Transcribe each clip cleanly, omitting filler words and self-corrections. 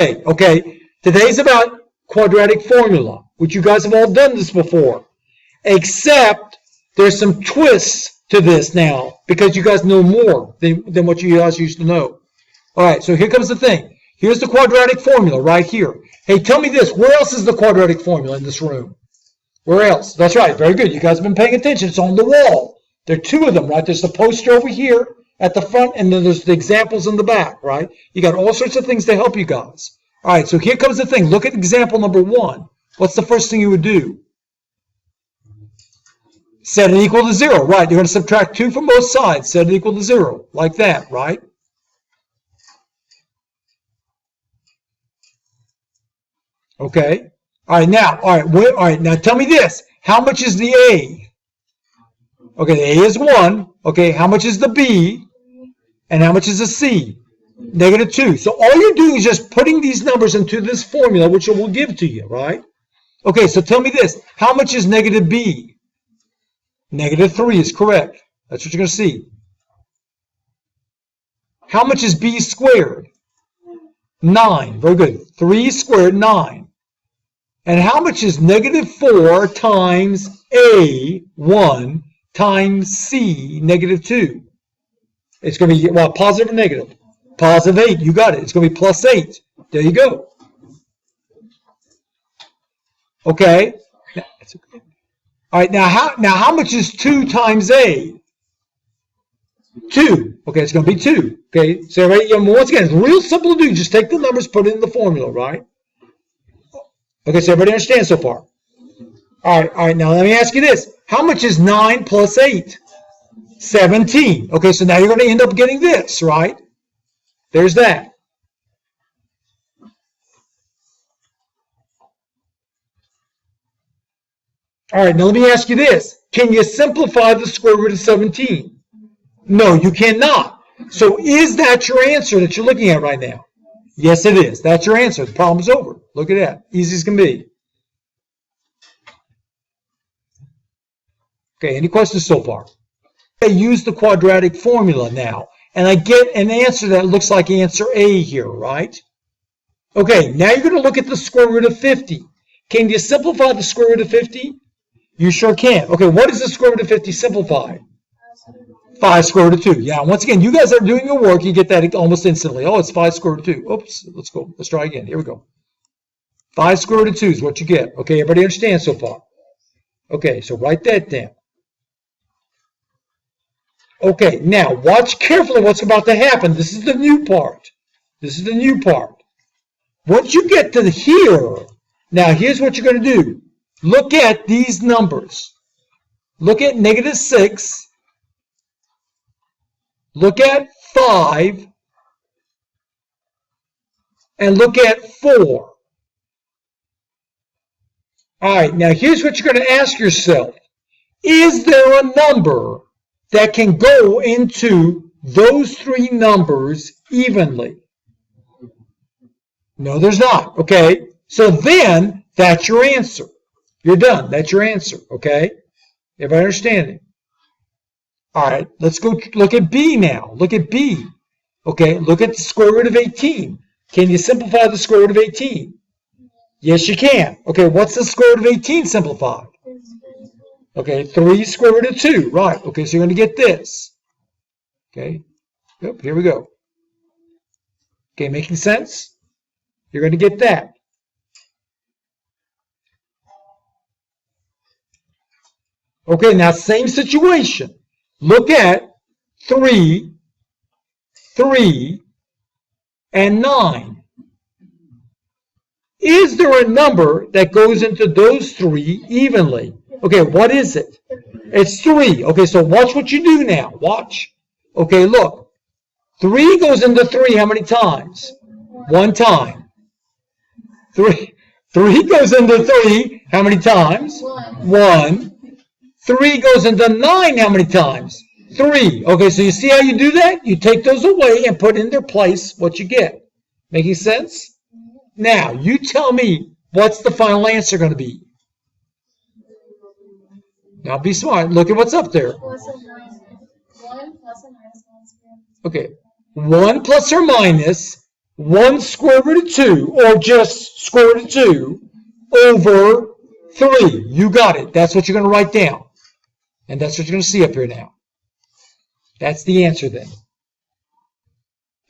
Okay, today's about quadratic formula, which you guys have all done this before, except there's some twists to this now because you guys know more than what you guys used to know. All right, so here comes the thing. Here's the quadratic formula right here. Hey, tell me this. Where else is the quadratic formula in this room? Where else? That's right. Very good. You guys have been paying attention. It's on the wall. There are two of them, right? There's the poster over here at the front, and then there's the examples in the back, right? You got all sorts of things to help you guys. All right, so here comes the thing. Look at example number 1. What's the first thing you would do? Set it equal to 0. Right, you're going to subtract 2 from both sides. Set it equal to 0, like that, right? Okay. All right, now tell me this. How much is the A? Okay, the A is 1. Okay, how much is the B? And how much is the C? -2. So all you're doing is just putting these numbers into this formula, which it will give to you, right? Okay, so tell me this. How much is -B? -3 is correct. That's what you're going to see. How much is B squared? 9. Very good. 3 squared, 9. And how much is -4 times A, 1, times C, -2? It's going to be, well, positive or negative? Positive 8. You got it. It's going to be +8. There you go. Okay. All right. Now how much is 2 times A? 2. Okay, it's going to be 2. Okay. So once again, it's real simple to do. Just take the numbers, put it in the formula, right? Okay, so everybody understands so far? All right, now let me ask you this. How much is 9 plus 8? 17. Okay, so now you're going to end up getting this, right? There's that. All right, now let me ask you this. Can you simplify the square root of 17? No, you cannot. So is that your answer that you're looking at right now? Yes, it is. That's your answer. The problem's over. Look at that. Easy as can be. Okay, any questions so far? I use the quadratic formula now, and I get an answer that looks like answer A here, right? Okay, now you're going to look at the square root of 50. Can you simplify the square root of 50? You sure can. Okay, what is the square root of 50 simplified? 5 square root of 2. Yeah, once again, you guys are doing your work. You get that almost instantly. Oh, it's 5 square root of 2. Oops, let's go. Let's try again. Here we go. 5 square root of 2 is what you get. Okay, everybody understands so far? Okay, so write that down. Okay, now watch carefully what's about to happen. This is the new part. This is the new part. Once you get to here, now here's what you're going to do. Look at these numbers. Look at -6. Look at 5. And look at 4. All right, now here's what you're going to ask yourself. Is there a number that can go into those 3 numbers evenly? No, there's not. Okay, so then that's your answer. You're done. That's your answer. Okay, everybody understanding? All right, let's go look at B now. Look at B. Okay, look at the square root of 18. Can you simplify the square root of 18? Yes, you can. Okay, what's the square root of 18 simplified? Okay, 3 square root of 2. Right. Okay, so you're going to get this. Okay. Yep, here we go. Okay, making sense? You're going to get that. Okay, now same situation. Look at 3, 3, and 9. Is there a number that goes into those 3 evenly? Okay, what is it? It's 3. Okay, so watch what you do now. Watch. Okay, look. 3 goes into 3 how many times? 1 time. 3 goes into 3 how many times? 1. 3 goes into 9 how many times? 3. Okay, so you see how you do that? You take those away and put in their place what you get. Making sense? Now, you tell me what's the final answer going to be. Now be smart. Look at what's up there. 1 plus or minus 1 squared. Okay. 1 plus or minus 1 square root of 2, or just square root of 2, over 3. You got it. That's what you're going to write down. And that's what you're going to see up here now. That's the answer then.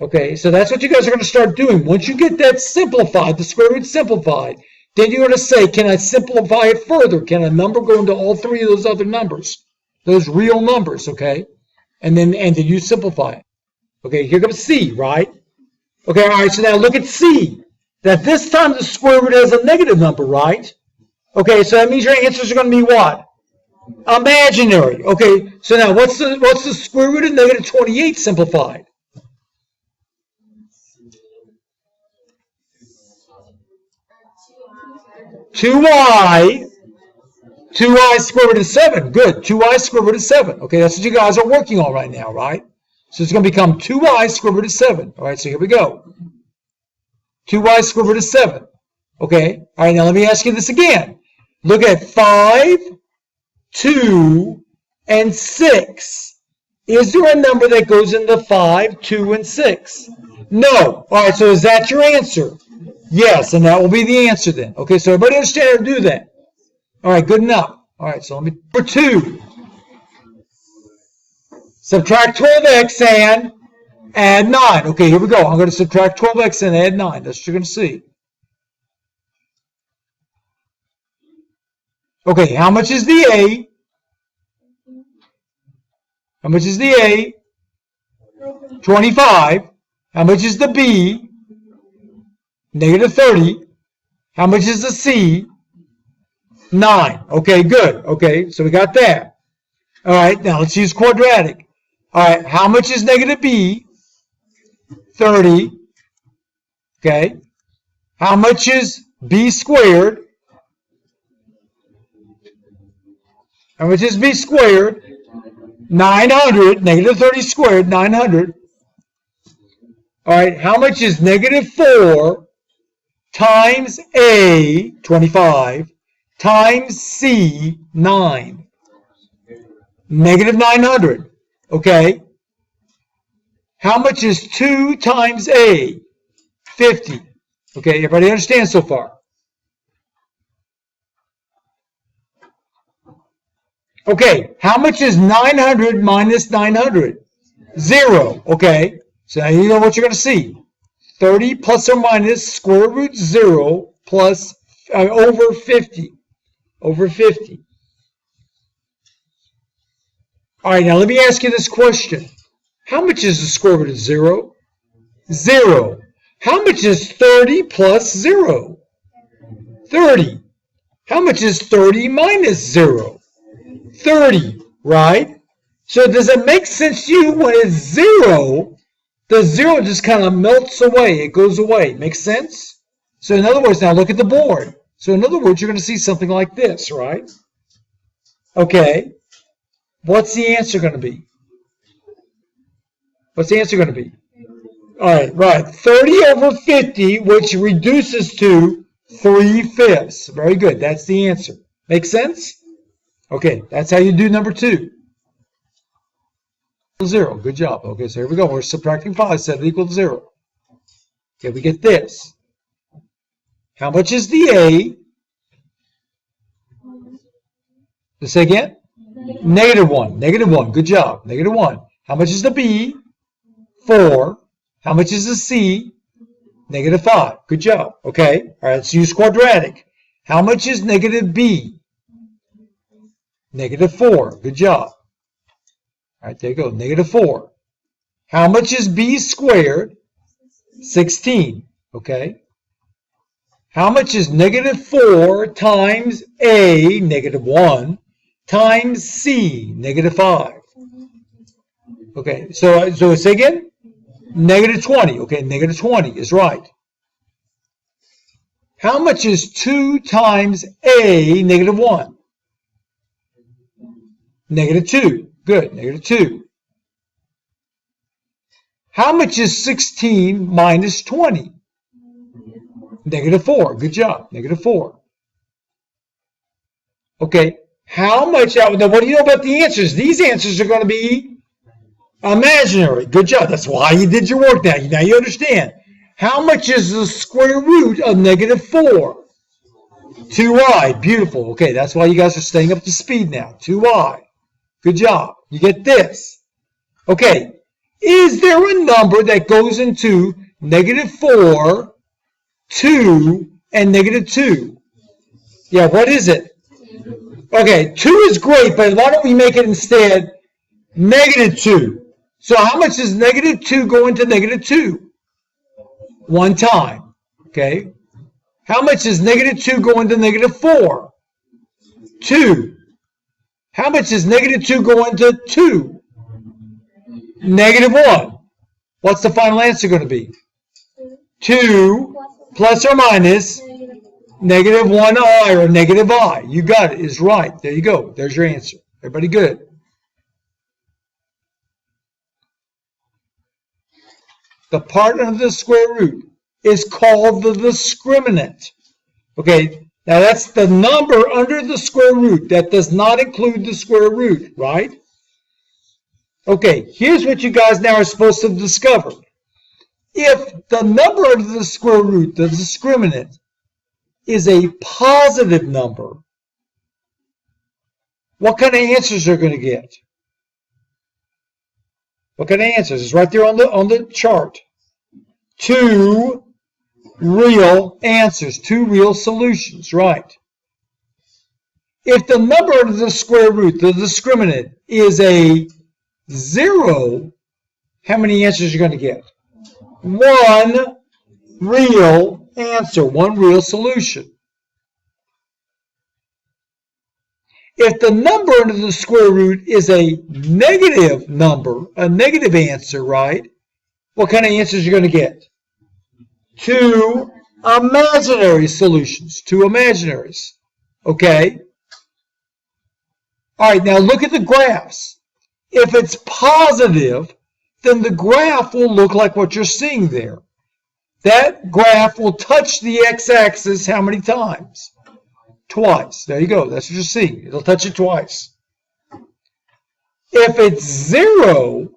Okay, so that's what you guys are going to start doing. Once you get that simplified, the square root simplified, then you're going to say, can I simplify it further? Can a number go into all 3 of those other numbers? Those real numbers, okay? And then you simplify it. Okay, here comes C, right? Okay, all right, so now look at C. That this time the square root has a negative number, right? Okay, so that means your answers are going to be what? Imaginary. Okay, so now what's the square root of negative 28 simplified? Two y square root of 7. Good. 2y square root of 7. Okay, that's what you guys are working on right now, right? So it's going to become 2y square root of 7. All right, so here we go. 2y square root of 7. Okay, all right, now let me ask you this again. Look at 5, 2, and 6. Is there a number that goes into 5, 2, and 6? No. All right, so is that your answer? Yes, and that will be the answer then. Okay, so everybody understand how to do that? All right, good enough. All right, so let me, number 2. Subtract 12x and add 9. Okay, here we go. I'm going to subtract 12x and add 9. That's what you're going to see. Okay, how much is the A? How much is the A? 25. How much is the B? Negative 30. How much is the C? 9. Okay, good. Okay, so we got that. All right, now let's use quadratic. All right, how much is negative B? 30. Okay. How much is B squared? How much is B squared? 900. Negative 30 squared, 900. All right, how much is negative 4 times A, 25, times C, 9? Negative 900. Okay. How much is 2 times A? 50. Okay, everybody understand so far? Okay, how much is 900 minus 900? 0. Okay, so now you know what you're going to see. 30 plus or minus square root 0 plus over 50. Over 50. All right, now let me ask you this question. How much is the square root of 0? 0. How much is 30 plus 0? 30. How much is 30 minus 0? 30, right? So does it make sense to you when it's 0, the 0 just kind of melts away. It goes away. Makes sense? So in other words, now look at the board. So in other words, you're going to see something like this, right? Okay. What's the answer going to be? What's the answer going to be? All right, right. 30 over 50, which reduces to 3/5. Very good. That's the answer. Make sense? Okay, that's how you do number 2. 0. Good job. Okay, so here we go. We're subtracting 5, set it equal to 0. Okay, we get this. How much is the A? Let's say again. Negative 1. Negative 1. Good job. Negative 1. How much is the B? 4. How much is the C? Negative 5. Good job. Okay. All right, let's use quadratic. How much is negative B? Negative 4. Good job. All right, there you go. Negative 4. How much is B squared? 16. Okay. How much is negative 4 times A, negative 1, times C, negative 5? Okay, so say again? Negative 20. Okay, negative 20 is right. How much is 2 times A, negative 1? Negative 2. Good, negative 2. How much is 16 minus 20? Negative 4. Good job. Negative 4. Okay. How much? Now, what do you know about the answers? These answers are going to be imaginary. Good job. That's why you did your work now. Now you understand. How much is the square root of negative 4? 2i. Beautiful. Okay, that's why you guys are staying up to speed now. 2i. Good job. You get this. Okay, is there a number that goes into negative 4, 2, and negative 2? Yeah, what is it? Okay, 2 is great, but why don't we make it instead negative 2? So how much does negative 2 go into negative 2? 1 time. Okay. How much does negative 2 go into negative 4? 2. How much does negative 2 go into 2? Negative 1. What's the final answer going to be? 2 plus or minus negative 1i or negative I. You got it. It's right. There you go. There's your answer. Everybody good? The part under the square root is called the discriminant. Okay, now that's the number under the square root that does not include the square root, right? Okay, here's what you guys now are supposed to discover. If the number under the square root, the discriminant, is a positive number, what kind of answers are going to get? What kind of answers? It's right there on the chart. 2 real answers, 2 real solutions, right? If the number under the square root, the discriminant, is a 0, how many answers are you going to get? 1 real answer, 1 real solution. If the number under the square root is a negative number, a negative answer, right? What kind of answers are you going to get? 2 imaginary solutions, 2 imaginaries. Okay? All right, now look at the graphs. If it's positive, then the graph will look like what you're seeing there. That graph will touch the x-axis how many times? Twice. There you go. That's what you're seeing. It'll touch it twice. If it's 0,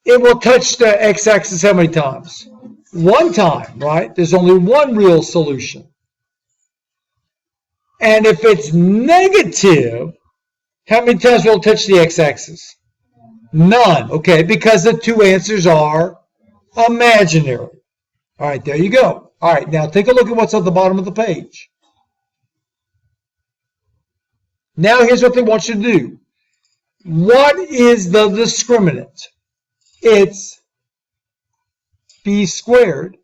it will touch the x-axis how many times? 1 time, right? There's only 1 real solution. And if it's negative, how many times will it touch the x-axis? None. Okay, because the 2 answers are imaginary. All right, there you go. All right, now take a look at what's at the bottom of the page. Now here's what they want you to do. What is the discriminant? It's b squared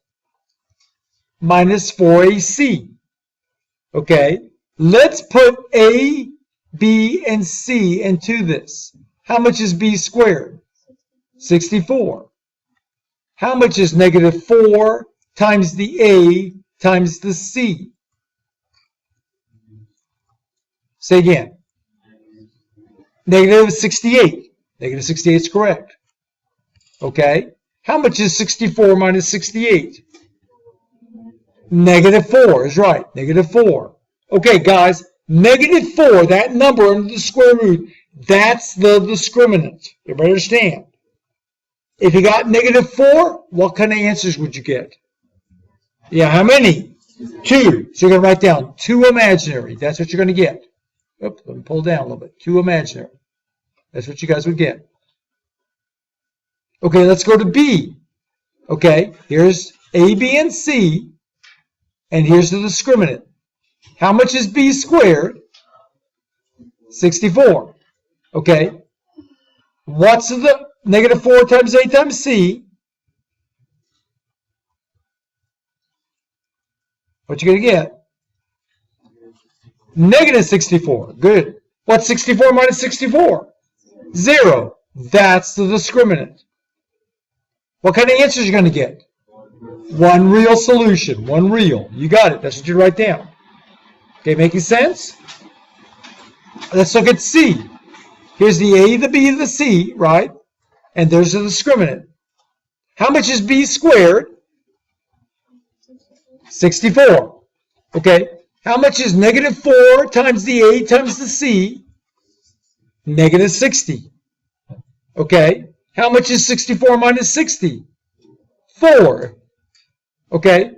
minus 4ac. Okay, let's put a, b, and c into this. How much is b squared? 64. How much is negative 4 times the a times the c? Say again. Negative 68. Negative 68 is correct. Okay. How much is 64 minus 68? Negative 4 is right. Negative 4. Okay, guys. Negative 4, that number under the square root, that's the discriminant. Everybody understand? If you got negative 4, what kind of answers would you get? Yeah, how many? 2. So you're going to write down 2 imaginary. That's what you're going to get. Oops, let me pull down a little bit. 2 imaginary. That's what you guys would get. Okay, let's go to B. Okay, here's A, B, and C. And here's the discriminant. How much is B squared? 64. Okay. What's the negative 4 times A times C? What you going to get? Negative 64. Good. What's 64 minus 64? 0. That's the discriminant. What kind of answers are you going to get? 1 real solution. 1 real. You got it. That's what you write down. Okay, making sense? Let's look at C. Here's the A, the B, the C, right? And there's the discriminant. How much is B squared? 64. Okay. How much is negative 4 times the A times the C? Negative 60. Okay. How much is 64 minus 60? 4. Okay?